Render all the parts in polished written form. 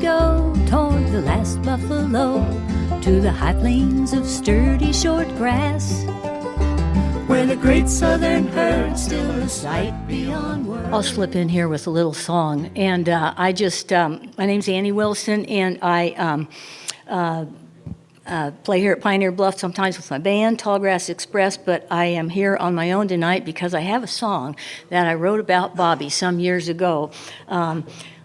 go toward the last buffalo, to the high plains of sturdy short grass, where the great southern herd still a sight beyond words. I'll slip in here with a little song. And my name's Annie Wilson, and I play here at Pioneer Bluffs sometimes with my band, Tallgrass Express, but I am here on my own tonight because I have a song that I wrote about Bobbie some years ago.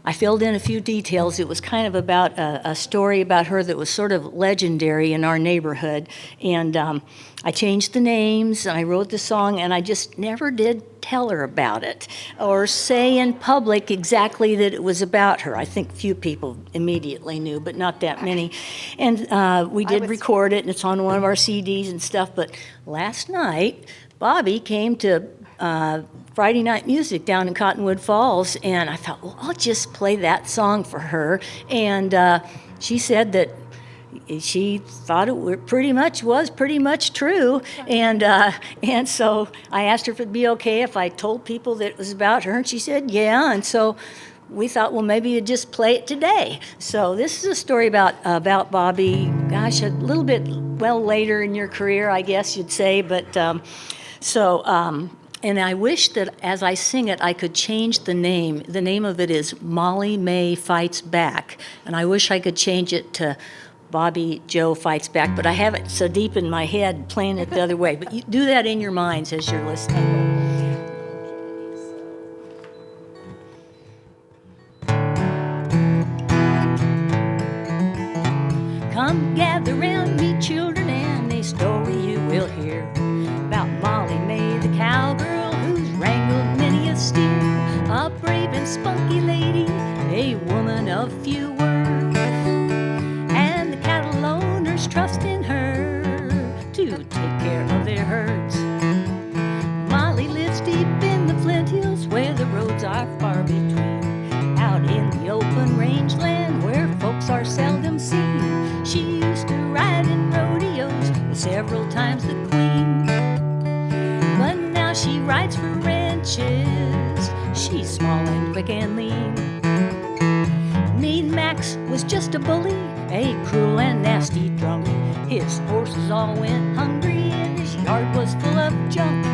I filled in a few details. It was kind of about a story about her that was sort of legendary in our neighborhood. And I changed the names, and I wrote the song, and I just never did tell her about it or say in public exactly that it was about her. I think few people immediately knew, but not that many. And we did record it, and it's on one of our CDs and stuff. But last night, Bobbie came to Friday night music down in Cottonwood Falls, and I thought, well, I'll just play that song for her. And she said that she thought it was pretty much true, and so I asked her if it'd be okay if I told people that it was about her, and she said yeah. And so we thought, well, maybe you'd just play it today. So this is a story about Bobbie. Gosh, a little bit later in your career, I guess you'd say, but and I wish that as I sing it, I could change the name. The name of it is Mae Fights Back, and I wish I could change it to Bobbie Joe Fights Back, but I have it so deep in my head playing it the other way. But you do that in your minds as you're listening. Come gather round me, children, and a story you will hear about Molly Mae, the cowgirl who's wrangled many a steer, a brave and spunky lady, a woman of few words, and the cattle owners trust in her to take care of their herds. Molly lives deep in the Flint Hills where the roads are far between, out in the open rangeland where folks are seldom seen. She used to ride in rodeos with several times the queen, but now she rides for ranches. She's small and quick and lean. Mean Max was just a bully, a cruel and nasty drunk. His horses all went hungry and his yard was full of junk.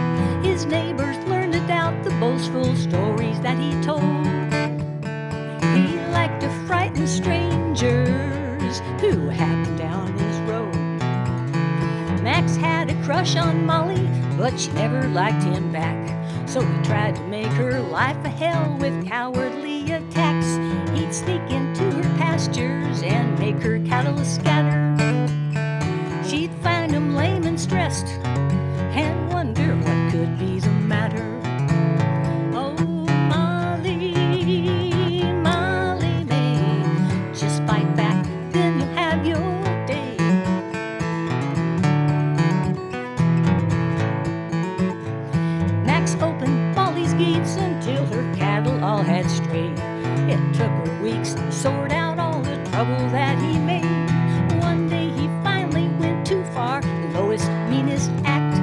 His neighbors learned to doubt the boastful stories that he told. He liked to frighten strangers who happened down his road. Max had a crush on Molly, but she never liked him back. So he tried to make her life a hell with cowardly attacks. He'd sneak into her pastures and make her cattle scatter. She'd find him lame and stressed and wonder what could be the matter. Oh, Molly, Molly Mae, just fight back, then you'll have your day. Max opened Molly's gates until her cattle all had strayed. It took her weeks to sort out all the trouble that he made. One day he finally went too far, the lowest, meanest act.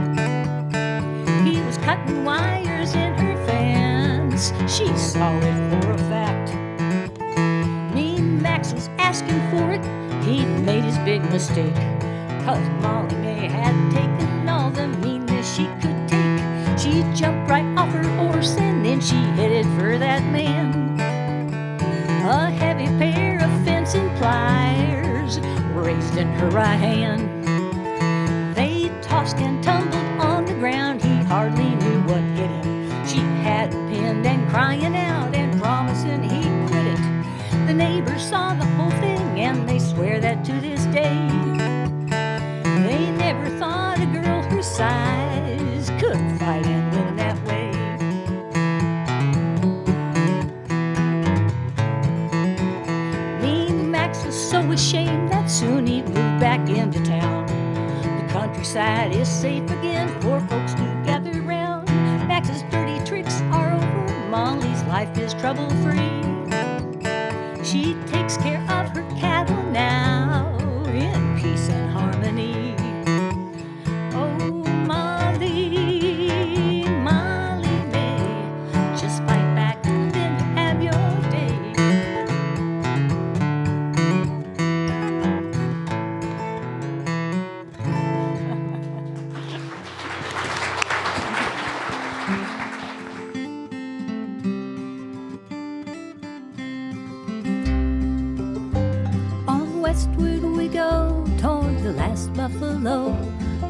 He was cutting wires in her fence, she saw it for a fact. Mean Max was asking for it, he'd made his big mistake, 'cause Molly Mae had taken all the meanness she could take. She jumped right off her horse and then she headed for that man. A heavy pair of fencing pliers raised in her right hand. They tossed and tumbled on the ground, he hardly knew what hit him. She had him pinned and crying out and promising he'd quit it. The neighbors saw the whole thing and they swear that to this day they never thought a girl her size could fight and win that way. So ashamed that soon he moved back into town. The countryside is safe again for folks to gather round. Max's dirty tricks are over, Molly's life is trouble-free. She takes care of her cattle now in peace and harmony. Oh, Molly, Molly Mae, just fight back, then have your day. fast buffalo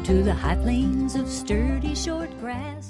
to the high plains of sturdy short grass.